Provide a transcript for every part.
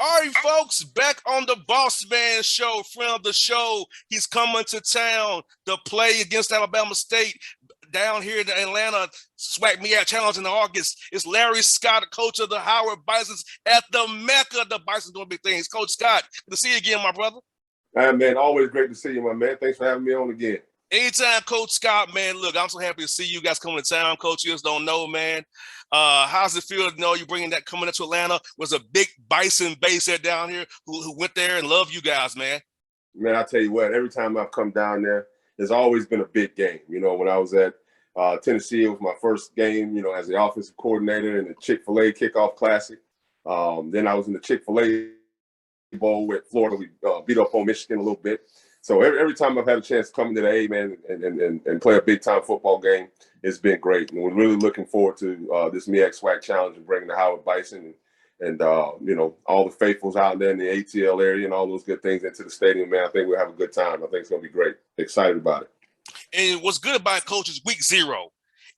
All right, folks, back on the Bossman show, friend of the show. He's coming to town to play against Alabama State down here in Atlanta. Swag Me Out Challenge in August. It's Larry Scott, coach of the Howard Bisons at the Mecca of the Bisons doing big things. Coach Scott, good to see you again, my brother. Man, always great to see you, my man. Thanks for having me on again. Anytime, Coach Scott, man. Look, I'm so happy to see you guys coming to town. Coach, you just don't know, man. How's it feel to know you bringing that coming into Atlanta? Was a big Bison base head down here who went there and love you guys, man. Man, I tell you what, every time I've come down there, there's always been a big game. You know, when I was at Tennessee, it was my first game, as the offensive coordinator in the Chick-fil-A Kickoff Classic. Then I was in the Chick-fil-A Bowl with Florida. We beat up on Michigan a little bit. So every time I've had a chance to come into the A, man, and play a big-time football game, it's been great. And we're really looking forward to this MEAC SWAC Challenge and bringing the Howard Bison and all the faithfuls out there in the ATL area and all those good things into the stadium, man. I think we'll have a good time. I think it's going to be great. Excited about it. And what's good about it, Coach, is week 0.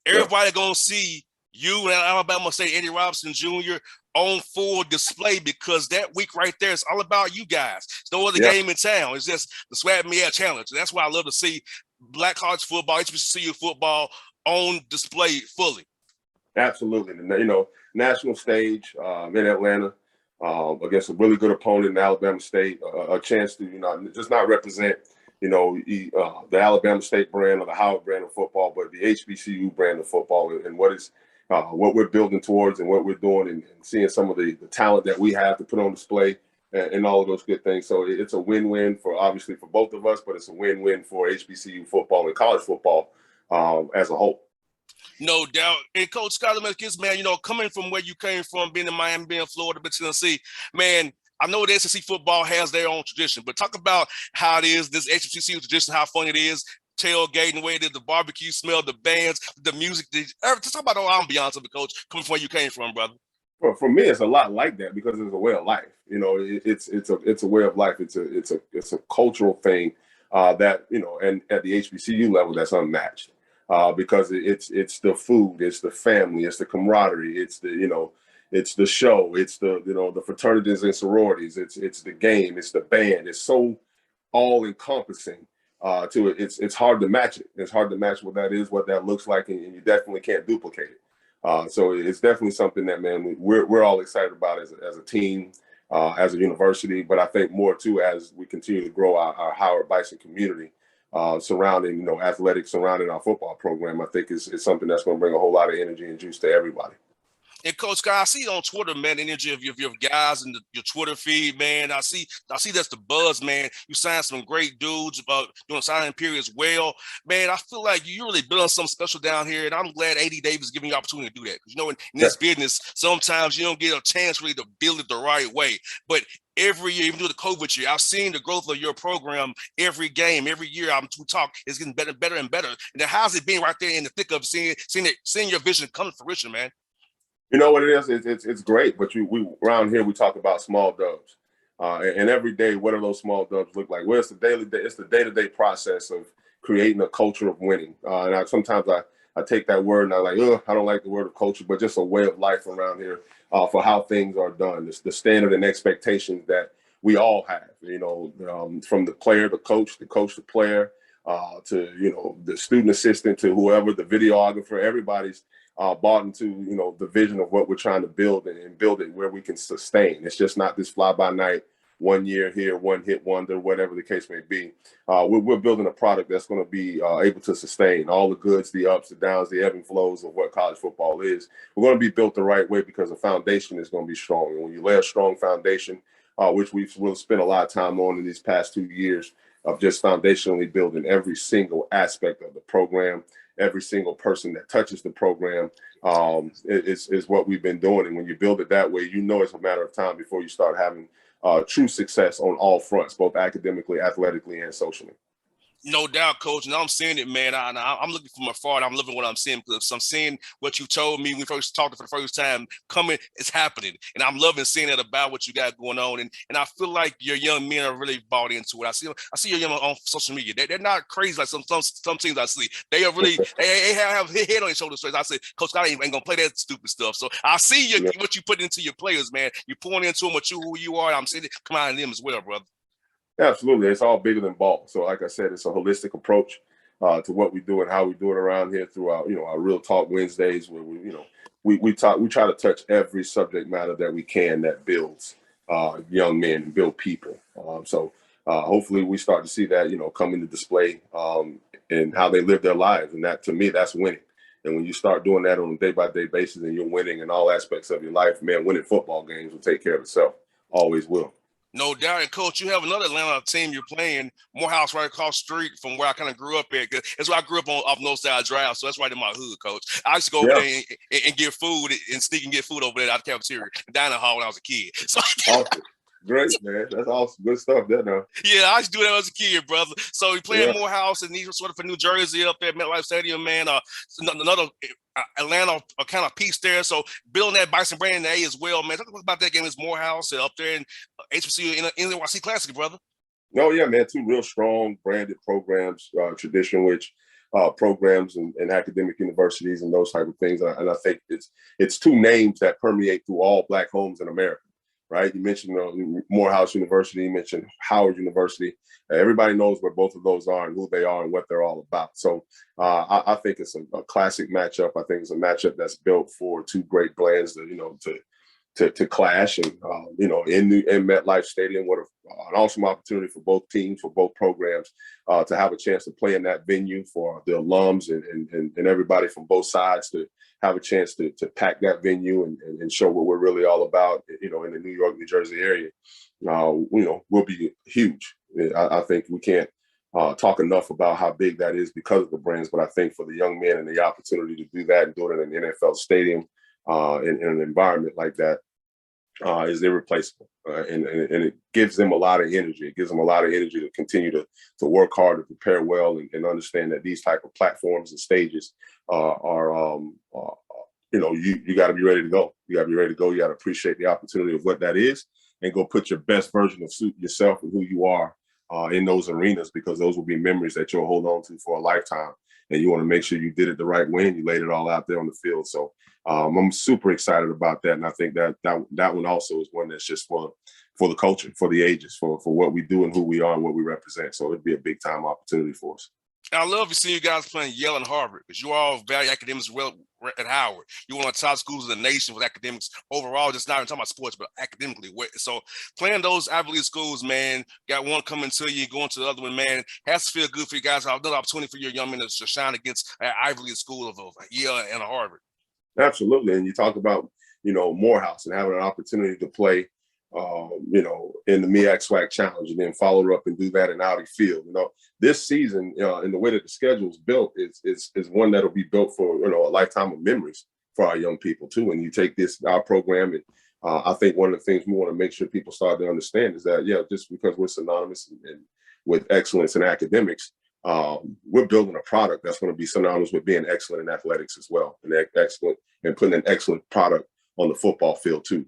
Everybody going to see you and Alabama State, Eddie Robinson Jr., on full display, because that week right there is all about you guys. It's no other game in town. It's just the Swag Me Out Challenge. That's why I love to see Black college football, HBCU football on display fully. Absolutely. National stage in Atlanta against a really good opponent in Alabama State, a chance to, just not represent, the Alabama State brand or the Howard brand of football, but the HBCU brand of football and what we're building towards and what we're doing and seeing some of the talent that we have to put on display and all of those good things. So it's a win-win obviously for both of us, but it's a win-win for HBCU football and college football as a whole. No doubt. And Coach Scott, man, coming from where you came from, being in Miami, being in Florida, but Tennessee, man, I know the SEC football has their own tradition, but talk about how it is, this HBCU tradition, how fun it is, tailgating, the way it is, the barbecue smell, the bands, the music. Just talk about all ambiance of the Coach, coming from where you came from, brother. Well, for me, it's a lot like that because it's a way of life. It's a way of life. It's a cultural thing that and at the HBCU level, that's unmatched because it's the food, it's the family, it's the camaraderie, it's the show, it's the fraternities and sororities, it's the game, it's the band. It's so all encompassing. To it, it's hard to match it. It's hard to match what that is, what that looks like, and you definitely can't duplicate it. So it's definitely something that, man, we're all excited about as a team, as a university, but I think more too as we continue to grow our Howard Bison community surrounding, athletics surrounding our football program. I think it's something that's going to bring a whole lot of energy and juice to everybody. And Coach Scott, I see on Twitter, man, the energy of your guys and your Twitter feed, man. I see that's the buzz, man. You signed some great dudes about doing signing period as well. Man, I feel like you're really building something special down here, and I'm glad A.D. Davis is giving you the opportunity to do that. Because, in this business, sometimes you don't get a chance really to build it the right way. But every year, even through the COVID year, I've seen the growth of your program every game, every year. We talk, it's getting better, better, and better. And then how's it been right there in the thick of seeing your vision come to fruition, man? You know what it is? It's great, but we around here we talk about small dubs, and every day, what do those small dubs look like? Well, it's the day-to-day process of creating a culture of winning. And sometimes I take that word and I'm like, I don't like the word of culture, but just a way of life around here for how things are done. It's the standard and expectations that we all have. From the player, the coach, the player, to the student assistant, to whoever, the videographer. Everybody's bought into the vision of what we're trying to build and build it where we can sustain. It's just not this fly by night, 1 year here, one hit wonder, whatever the case may be. We're building a product that's going to be able to sustain all the goods, the ups, the downs, the ebb and flows of what college football is. We're going to be built the right way because the foundation is going to be strong. And when you lay a strong foundation, which we've really spent a lot of time on in these past 2 years of just foundationally building every single aspect of the program, every single person that touches the program is what we've been doing. And when you build it that way, it's a matter of time before you start having true success on all fronts, both academically, athletically, and socially. No doubt, coach. And I'm seeing it, man. I'm looking from afar and I'm living what I'm seeing because I'm seeing what you told me when we first talked for the first time coming. It's happening. And I'm loving seeing that about what you got going on. And I feel like your young men are really bought into it. I see your young men on social media. They're not crazy like some things I see. They are really, they have head on their shoulders. I said, Coach Scott ain't gonna play that stupid stuff. So I see Yeah. what you put into your players, man. You pouring into them what who you are. I'm seeing it come out in them as well, brother. Absolutely. It's all bigger than ball. So, like I said, it's a holistic approach to what we do and how we do it around here throughout, our Real Talk Wednesdays, where we talk, we try to touch every subject matter that we can that builds young men and build people. Hopefully we start to see that, come into display in how they live their lives. And that, to me, that's winning. And when you start doing that on a day-by-day basis and you're winning in all aspects of your life, man, winning football games will take care of itself. Always will. No doubt. And coach, you have another Atlanta team you're playing, Morehouse, right across the street from where I kind of grew up at. That's where I grew up on off Northside Drive, so that's right in my hood, coach. I used to go over Yeah. there and get food and sneak and get food over there out of the cafeteria, dining hall when I was a kid. So Awesome. Great, man. That's awesome. Good stuff there now. yeah, I used to do that as a kid, brother. So we playing Yeah. Morehouse and these sort of for New Jersey up there at MetLife Stadium, man. Another Atlanta kind of piece there. So building that Bison brand in the A as well, man. Talk about that game is Morehouse up there in HBCU in the NYC Classic, brother. Oh, yeah, man. Two real strong branded programs, tradition rich programs and academic universities and those type of things. And I think it's two names that permeate through all Black homes in America. Right? You mentioned Morehouse University, you mentioned Howard University. Everybody knows where both of those are and who they are and what they're all about. So I think it's a classic matchup. I think it's a matchup that's built for two great brands to clash and in MetLife Stadium. What an awesome opportunity for both teams, for both programs, to have a chance to play in that venue for the alums and everybody from both sides to have a chance to pack that venue and show what we're really all about, in the New York, New Jersey area. Will be huge. I think we can't talk enough about how big that is because of the brands, but I think for the young men and the opportunity to do that and do it in an NFL stadium, in an environment like that, is irreplaceable. And it gives them a lot of energy. It gives them a lot of energy to continue to work hard, to prepare well, and understand that these type of platforms and stages you got to be ready to go. You got to be ready to go. You got to appreciate the opportunity of what that is and go put your best version of yourself and who you are in those arenas, because those will be memories that you'll hold on to for a lifetime. And you want to make sure you did it the right way and you laid it all out there on the field. So I'm super excited about that. And I think that one also is one that's just for the culture, for the ages, for what we do and who we are and what we represent. So it'd be a big time opportunity for us. I love to see you guys playing Yale and Harvard because you all value academics well at Howard. You're one of the top schools in the nation with academics overall, just not even talking about sports, but academically. So playing those Ivy League schools, man, got one coming to you, going to the other one, man, has to feel good for you guys. Another opportunity for your young men to shine against an Ivy League school of Yale and Harvard. Absolutely. And you talk about, Morehouse and having an opportunity to play, in the MEAC SWAC Challenge and then follow up and do that in Audi Field. This season, and the way that the schedule is built is one that'll be built for, a lifetime of memories for our young people too. And you take our program, and I think one of the things we want to make sure people start to understand is that, just because we're synonymous and with excellence in academics, we're building a product that's going to be synonymous with being excellent in athletics as well, and excellent and putting an excellent product on the football field too.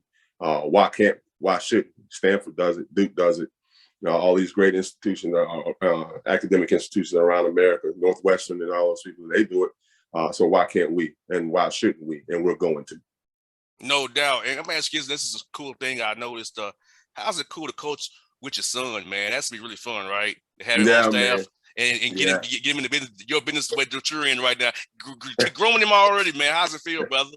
Why shouldn't Stanford does it? Duke does it. All these great institutions, academic institutions around America, Northwestern and all those people, they do it. So why can't we? And why shouldn't we? And we're going to. No doubt. And I'm going to ask you, this is a cool thing I noticed. How's it cool to coach with your son, man? That's to be really fun, right? Have him on staff. Man. And get him in the business, your business the way that you're in right now. Growing him already, man. How's it feel, brother?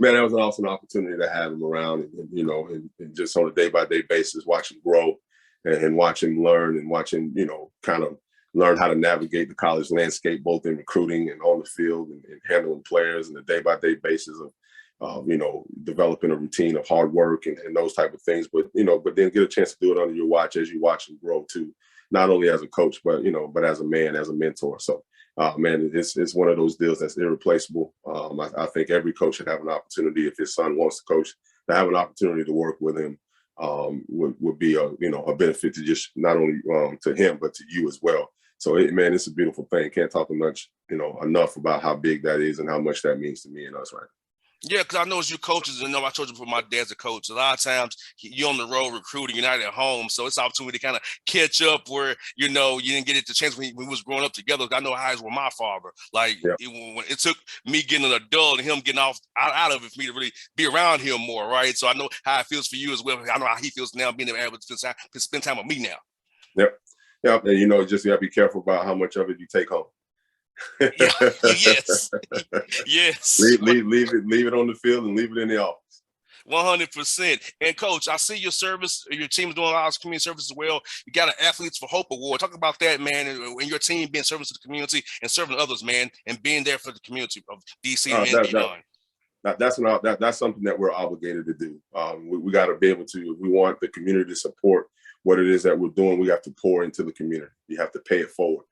Man, that was an awesome opportunity to have him around and just on a day-by-day basis, watch him grow and watch him learn and watch him, kind of learn how to navigate the college landscape, both in recruiting and on the field and handling players and the day-by-day basis of developing a routine of hard work and those type of things. But then get a chance to do it under your watch as you watch him grow too, not only as a coach, but as a man, as a mentor. So man, it's one of those deals that's irreplaceable. I think every coach should have an opportunity, if his son wants to coach, to have an opportunity to work with him. Would be a benefit to just not only to him but to you as well, So, man, it's a beautiful thing. Can't talk much, enough about how big that is and how much that means to me and us, right? Yeah, because I know as you coaches, and I told you before, my dad's a coach. A lot of times you're on the road recruiting, you're not at home, so it's an opportunity to kind of catch up where you didn't get it the chance when we was growing up together. I know how it was with my father. Like Yeah. when it took me getting an adult and him getting out of it for me to really be around him more, right? So I know how it feels for you as well. I know how he feels now being able to spend time with me now. Yep. Yep. And just you gotta be careful about how much of it you take home. Yeah. Yes. Yes. leave it on the field and leave it in the office. 100%. And coach, I see your service, your team is doing a lot of community service as well. You got an Athletes for Hope Award. Talk about that, man, and your team being service to the community and serving others, man, and being there for the community of DC and beyond. That's something that we're obligated to do. We got to be able to, if we want the community to support what it is that we're doing, we have to pour into the community. You have to pay it forward.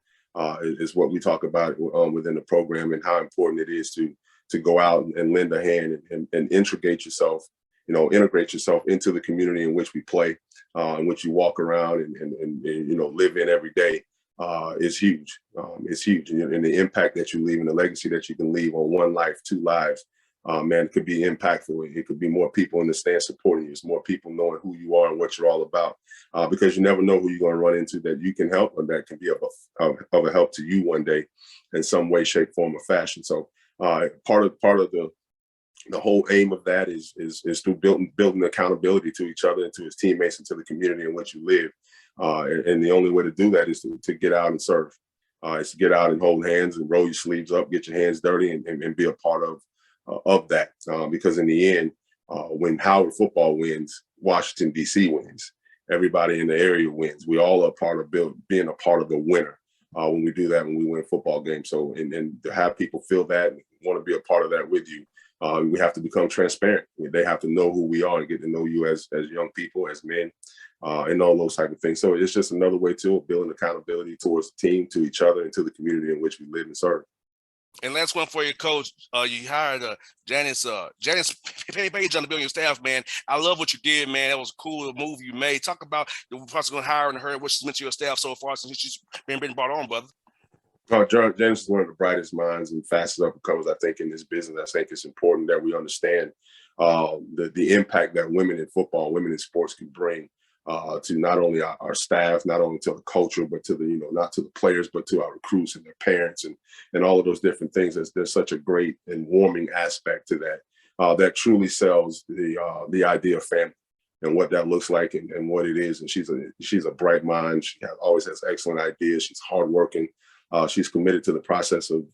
Is what we talk about within the program, and how important it is to go out and lend a hand and integrate yourself into the community in which we play, in which you walk around and live in every day. Is huge. It's huge, and the impact that you leave and the legacy that you can leave on one life, two lives, man, it could be impactful. It could be more people in the stand supporting you. It's more people knowing who you are and what you're all about, because you never know who you're going to run into that you can help, or that can be of a help to you one day in some way, shape, form, or fashion. So part of the whole aim of that is through building accountability to each other and to his teammates and to the community in which you live. And the only way to do that is to get out and serve. It's to get out and hold hands and roll your sleeves up, get your hands dirty, and be a part of that. Because in the end, when Howard football wins, Washington, D.C. wins. Everybody in the area wins. We all are part of being a part of the winner when we do that, when we win football games. So, and to have people feel that and want to be a part of that with you, we have to become transparent. They have to know who we are and get to know you as young people, as men, and all those type of things. So it's just another way to building accountability towards the team, to each other, and to the community in which we live and serve. And last one for your coach. You hired Janice Page on the building staff, man. I love what you did, man. That was a cool move you made. Talk about the process of hiring her, what she's meant to your staff so far since she's been brought on, brother. Janice is one of the brightest minds and fastest up and comers, I think, in this business. I think it's important that we understand the impact that women in football, women in sports can bring to not only our staff, not only to the culture, but to the, not to the players, but to our recruits and their parents and all of those different things. There's such a great and warming aspect to that that truly sells the idea of family and what that looks like and what it is. And she's a bright mind. She always has excellent ideas. She's hardworking. She's committed to the process of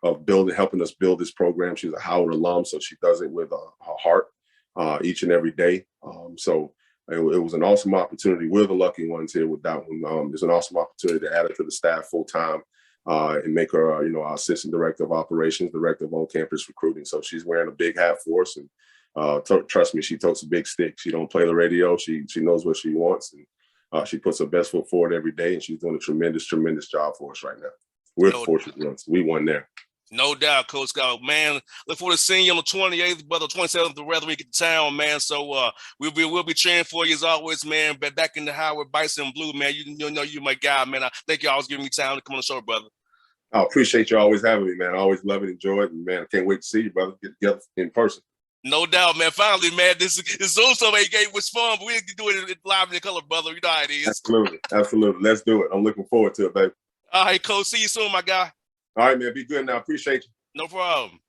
helping us build this program. She's a Howard alum, so she does it with her heart each and every day. So it was an awesome opportunity. We're the lucky ones here with that one. It's an awesome opportunity to add her to the staff full time and make her, our assistant director of operations, director of on-campus recruiting. So she's wearing a big hat for us, and trust me, she totes a big stick. She don't play the radio. She knows what she wants, and she puts her best foot forward every day, and she's doing a tremendous job for us right now. We're the fortunate ones. We won there. No doubt, Coach Scott. Man, look forward to seeing you on the 28th, brother, 27th, rather we get to town, man. So we'll be cheering for you as always, man. But back in the Howard Bison Blue, man, you know you're my guy, man. I thank you always giving me time to come on the show, brother. I appreciate you always having me, man. I always love it, enjoy it, and man, I can't wait to see you, brother. Get together in person. No doubt, man. Finally, man, this Zoom summit was fun, but we didn't do it live in color, brother. You know how it is. Absolutely. Let's do it. I'm looking forward to it, baby. All right, Coach. See you soon, my guy. All right, man. Be good now. Appreciate you. No problem.